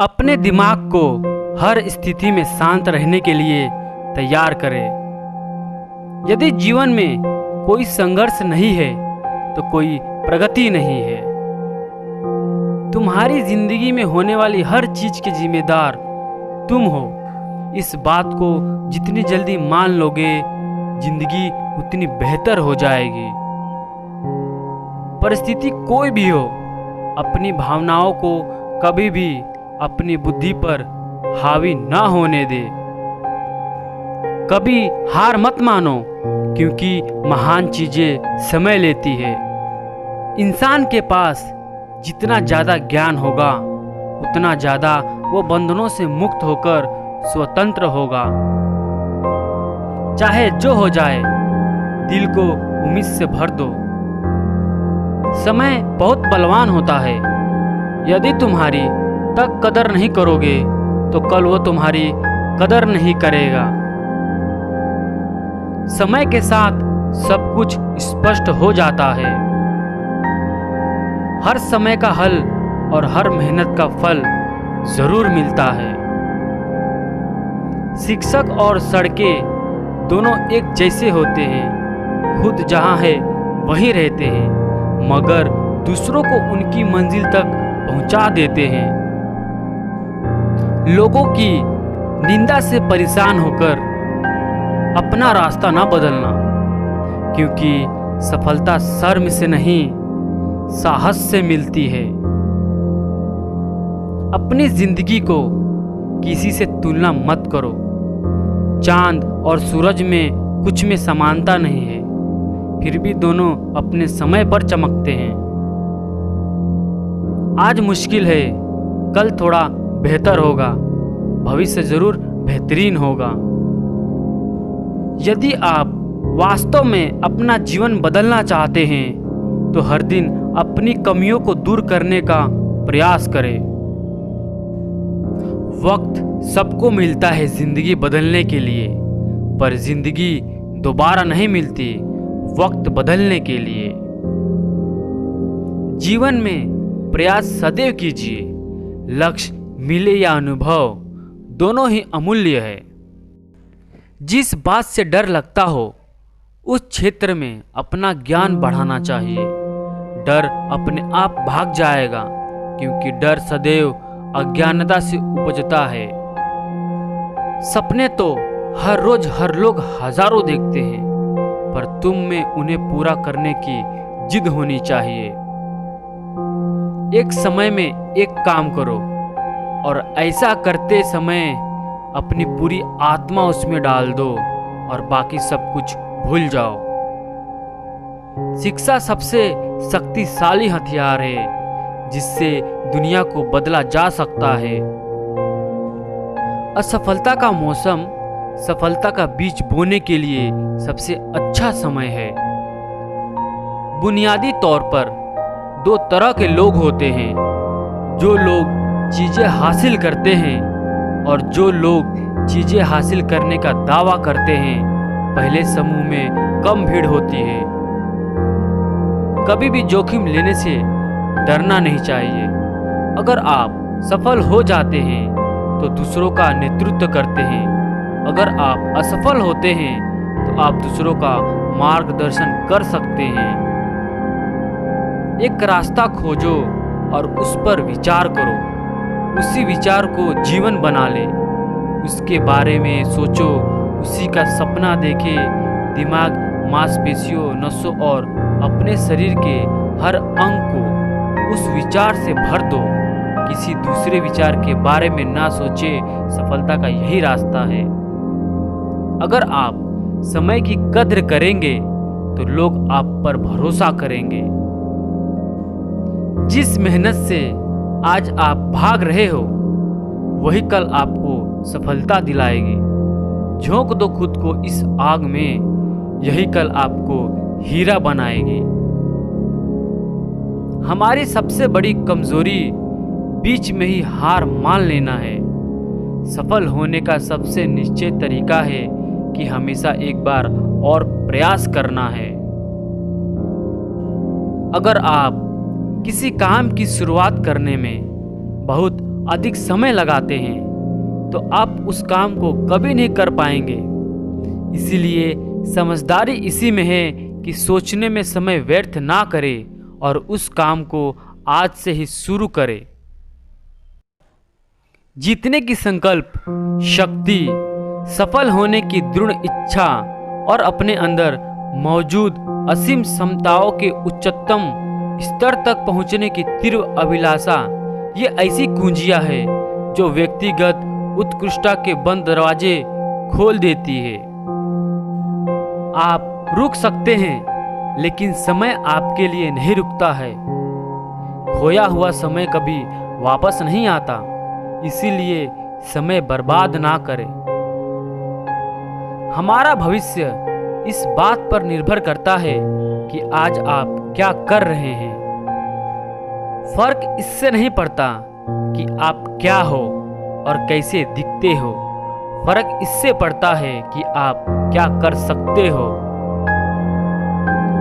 अपने दिमाग को हर स्थिति में शांत रहने के लिए तैयार करें। यदि जीवन में कोई संघर्ष नहीं है तो कोई प्रगति नहीं है। तुम्हारी जिंदगी में होने वाली हर चीज के जिम्मेदार तुम हो। इस बात को जितनी जल्दी मान लोगे, जिंदगी उतनी बेहतर हो जाएगी। परिस्थिति कोई भी हो, अपनी भावनाओं को कभी भी अपनी बुद्धि पर हावी ना होने दे। कभी हार मत मानो, क्योंकि महान चीजें समय लेती है। इंसान के पास जितना ज्यादा ज्ञान होगा, उतना ज्यादा वो बंधनों से मुक्त होकर स्वतंत्र होगा। चाहे जो हो जाए, दिल को उम्मीद से भर दो। समय बहुत बलवान होता है। यदि तुम्हारी तक कदर नहीं करोगे तो कल वो तुम्हारी कदर नहीं करेगा। समय के साथ सब कुछ स्पष्ट हो जाता है। हर समय का हल और हर मेहनत का फल जरूर मिलता है। शिक्षक और सड़कें दोनों एक जैसे होते हैं। खुद जहां है वहीं रहते हैं, मगर दूसरों को उनकी मंजिल तक पहुंचा देते हैं। लोगों की निंदा से परेशान होकर अपना रास्ता ना बदलना, क्योंकि सफलता शर्म से नहीं, साहस से मिलती है। अपनी जिंदगी को किसी से तुलना मत करो। चांद और सूरज में कुछ में समानता नहीं है, फिर भी दोनों अपने समय पर चमकते हैं। आज मुश्किल है, कल थोड़ा बेहतर होगा, भविष्य जरूर बेहतरीन होगा। यदि आप वास्तव में अपना जीवन बदलना चाहते हैं तो हर दिन अपनी कमियों को दूर करने का प्रयास करें। वक्त सबको मिलता है जिंदगी बदलने के लिए, पर जिंदगी दोबारा नहीं मिलती वक्त बदलने के लिए। जीवन में प्रयास सदैव कीजिए। लक्ष्य मिले या अनुभव, दोनों ही अमूल्य है। जिस बात से डर लगता हो, उस क्षेत्र में अपना ज्ञान बढ़ाना चाहिए। डर अपने आप भाग जाएगा, क्योंकि डर सदैव अज्ञानता से उपजता है। सपने तो हर रोज हर लोग हजारों देखते हैं, पर तुम में उन्हें पूरा करने की जिद होनी चाहिए। एक समय में एक काम करो, और ऐसा करते समय अपनी पूरी आत्मा उसमें डाल दो और बाकी सब कुछ भूल जाओ। शिक्षा सबसे शक्तिशाली हथियार है, जिससे दुनिया को बदला जा सकता है। असफलता का मौसम सफलता का बीज बोने के लिए सबसे अच्छा समय है। बुनियादी तौर पर दो तरह के लोग होते हैं, जो लोग चीजें हासिल करते हैं और जो लोग चीजें हासिल करने का दावा करते हैं। पहले समूह में कम भीड़ होती है। कभी भी जोखिम लेने से डरना नहीं चाहिए। अगर आप सफल हो जाते हैं तो दूसरों का नेतृत्व करते हैं। अगर आप असफल होते हैं तो आप दूसरों का मार्गदर्शन कर सकते हैं। एक रास्ता खोजो और उस पर विचार करो। उसी विचार को जीवन बना ले। उसके बारे में सोचो, उसी का सपना देखे। दिमाग, मांसपेशियों, नसों और अपने शरीर के हर अंग को उस विचार से भर दो। किसी दूसरे विचार के बारे में ना सोचे। सफलता का यही रास्ता है। अगर आप समय की कद्र करेंगे तो लोग आप पर भरोसा करेंगे। जिस मेहनत से आज आप भाग रहे हो, वही कल आपको सफलता दिलाएगी। झोंक दो खुद को इस आग में, यही कल आपको हीरा बनाएगी। हमारी सबसे बड़ी कमजोरी बीच में ही हार मान लेना है। सफल होने का सबसे निश्चित तरीका है कि हमेशा एक बार और प्रयास करना है। अगर आप किसी काम की शुरुआत करने में बहुत अधिक समय लगाते हैं तो आप उस काम को कभी नहीं कर पाएंगे। इसीलिए समझदारी इसी में है कि सोचने में समय व्यर्थ ना करें और उस काम को आज से ही शुरू करें। जीतने की संकल्प शक्ति, सफल होने की दृढ़ इच्छा और अपने अंदर मौजूद असीम क्षमताओं के उच्चतम स्तर तक पहुंचने की तीव्र अभिलाषा, ये ऐसी कुंजियां है जो व्यक्तिगत उत्कृष्टता के बंद दरवाजे खोल देती है। आप रुक सकते हैं, लेकिन समय आपके लिए नहीं रुकता है। खोया हुआ समय कभी वापस नहीं आता, इसीलिए समय बर्बाद ना करें। हमारा भविष्य इस बात पर निर्भर करता है कि आज आप क्या कर रहे हैं। फर्क इससे नहीं पड़ता कि आप क्या हो और कैसे दिखते हो, फर्क इससे पड़ता है कि आप क्या कर सकते हो।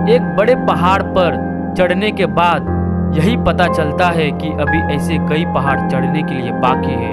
एक बड़े पहाड़ पर चढ़ने के बाद यही पता चलता है कि अभी ऐसे कई पहाड़ चढ़ने के लिए बाकी है।